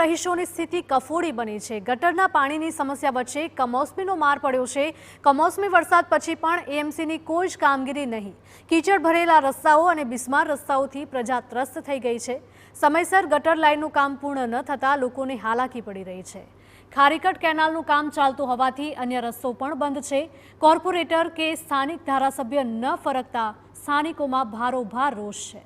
રહીશોની સ્થિતિ કફોડી બની છે। ગટરના પાણીની સમસ્યા વચ્ચે કમોસમીનો માર પડ્યો છે। કમોસમી વરસાદ પછી પણ એએમસીની કોઈ જ કામગીરી નહીં। કીચડ ભરેલા રસ્તાઓ અને બિસ્માર રસ્તાઓથી પ્રજા ત્રસ્ત થઈ ગઈ છે। સમયસર ગટર લાઇનનું કામ પૂર્ણ ન થતાં લોકોને હાલાકી પડી રહી છે। ખારીકટ કેનાલનું કામ ચાલતું હોવાથી અન્ય રસ્તો પણ બંધ છે। કોર્પોરેટર કે સ્થાનિક ધારાસભ્ય ન ફરકતા સ્થાનિકોમાં ભારોભાર રોષ છે।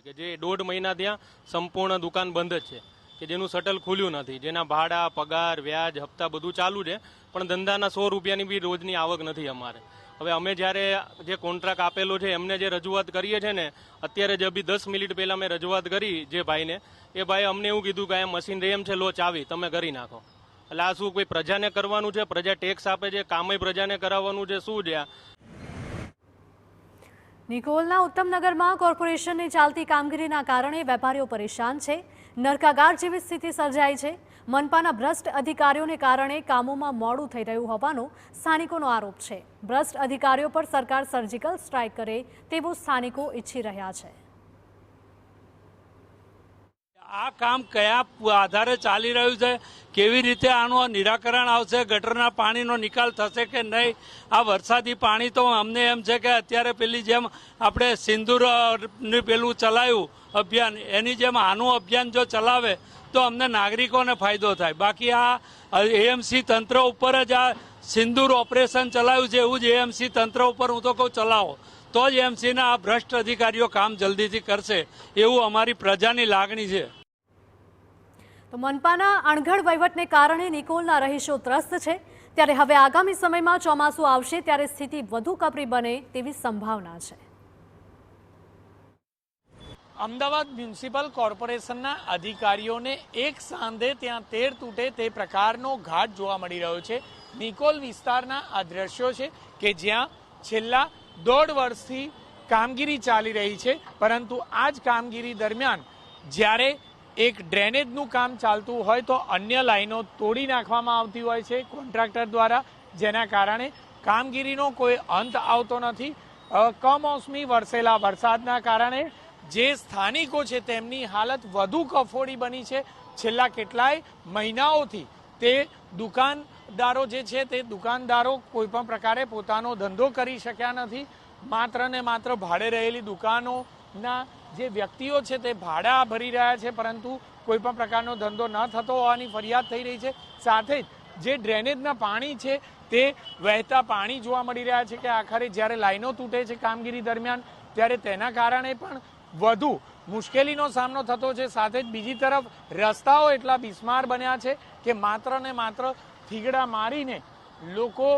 કે જે 1.5 મહિના ત્યાં સંપૂર્ણ દુકાન બંધ જ છે કે જેનું શટલ ખુલ્યું નથી, જેના ભાડા, પગાર, વ્યાજ, હપ્તા બધું ચાલુ છે, પણ ધંધાના 100 રૂપિયાની બી રોજની આવક નથી અમારે। હવે અમે જ્યારે જે કોન્ટ્રાક્ટ આપેલો છે એમને જે રજૂઆત કરીએ છીએ ને, અત્યારે જ અભી 10 મિનિટ પહેલા મેં રજૂઆત કરી જે ભાઈને, એ ભાઈ અમને એવું કીધું કે આ મશીનરી એમ છે, લો ચાવી તમે કરી નાખો। એટલે આ શું કોઈ પ્રજાને કરવાનું છે? પ્રજા ટેક્સ આપે છે, કામય પ્રજાને કરાવવાનું છે, શું છે આ? નિકોલના ઉત્તમનગરમાં કોર્પોરેશનની ચાલતી કામગીરીના કારણે વેપારીઓ પરેશાન છે। નરકાગાર જેવી સ્થિતિ સર્જાઈ છે। મનપાના ભ્રષ્ટ અધિકારીઓને કારણે કામોમાં મોડું થઈ રહ્યું હોવાનો સ્થાનિકોનો આરોપ છે। ભ્રષ્ટ અધિકારીઓ પર સરકાર સર્જિકલ સ્ટ્રાઇક કરે તેવું સ્થાનિકો ઈચ્છી રહ્યા છે। આ કામ કયા આધારે ચાલી રહ્યું છે, કેવી રીતે આનું નિરાકરણ આવશે, ગટરના પાણીનો નિકાલ થશે કે નહીં? આ વરસાદી પાણી તો અમને એમ છે કે અત્યારે પેલી જેમ આપણે સિંદૂરનું પેલું ચલાવ્યું અભિયાન, એની જેમ આનું અભિયાન જો ચલાવે તો અમને નાગરિકોને ફાયદો થાય। બાકી આ એએમસી તંત્ર ઉપર જ આ સિંદૂર ઓપરેશન ચલાવ્યું છે, એવું જ એએમસી તંત્ર ઉપર હું તો કહું ચલાવો, તો જ એએમસીના આ ભ્રષ્ટ અધિકારીઓ કામ જલ્દીથી કરશે એવું અમારી પ્રજાની લાગણી છે। તો મનપાના અણઘડ વહીવટને કારણે નિકોલના રહીશો ત્રસ્ત છે। ત્યારે હવે આગામી સમયમાં ચોમાસું આવશે ત્યારે સ્થિતિ વધુ કપરી બને તેવી સંભાવના છે। અમદાવાદ મ્યુનિસિપલ કોર્પોરેશનના અધિકારીઓને એક સાંધે ત્યાં તેર તૂટે તે પ્રકારનો ઘાટ જોવા મળી રહ્યો છે। નિકોલ વિસ્તારના આ દ્રશ્યો છે કે જ્યાં છેલ્લા 1.5 વર્ષથી કામગીરી ચાલી રહી છે, પરંતુ આ જ કામગીરી દરમિયાન જ્યારે એક ડ્રેનેજનું કામ ચાલતું હોય તો અન્ય લાઈનો તોડી નાખવામાં આવતી હોય છે કોન્ટ્રાક્ટર દ્વારા, જેના કારણે કામગીરીનો કોઈ અંત આવતો નથી। કમોસમી વરસેલા વરસાદના કારણે જે સ્થાનિકો છે તેમની હાલત વધુ કફોડી બની છે। છેલ્લા કેટલાય મહિનાઓથી તે દુકાનદારો જે છે તે દુકાનદારો કોઈ પણ પ્રકારે પોતાનો ધંધો કરી શક્યા નથી। માત્ર ને માત્ર ભાડે રહેલી દુકાનોના જે વ્યક્તિઓ છે તે ભાડા ભરી રહ્યા છે, પરંતુ કોઈ પણ પ્રકારનો ધંધો ન થતો હોવાની ફરિયાદ થઈ રહી છે। સાથે જ જે ડ્રેનેજના પાણી છે તે વહેતા પાણી જોવા મળી રહ્યા છે કે આખરે જ્યારે લાઈનો તૂટે છે કામગીરી દરમિયાન ત્યારે તેના કારણે પણ વધુ મુશ્કેલીનો સામનો થતો છે। સાથે જ બીજી તરફ રસ્તાઓ એટલા બિસ્માર બન્યા છે કે માત્ર ને માત્ર થીગડા મારીને લોકો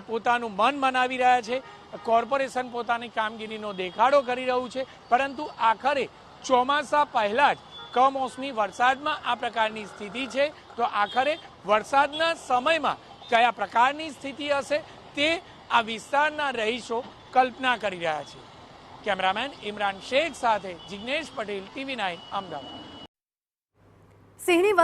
પોતાનું મન મનાવી રહ્યા છે। કોર્પોરેશન પોતાની કામગીરીનો દેખાડો કરી રહ્યું છે, પરંતુ આખરે ચોમાસા પહેલા જ કમોસમી વરસાદમાં આ પ્રકારની સ્થિતિ છે, તો આખરે વરસાદના સમયમાં કયા પ્રકારની સ્થિતિ હશે તે આ વિસ્તારના રહીશો કલ્પના કરી રહ્યા છે। કેમેરામેન ઇમરાન શેખ સાથે જિગ્નેશ પટેલ, TV9 અમદાવાદ।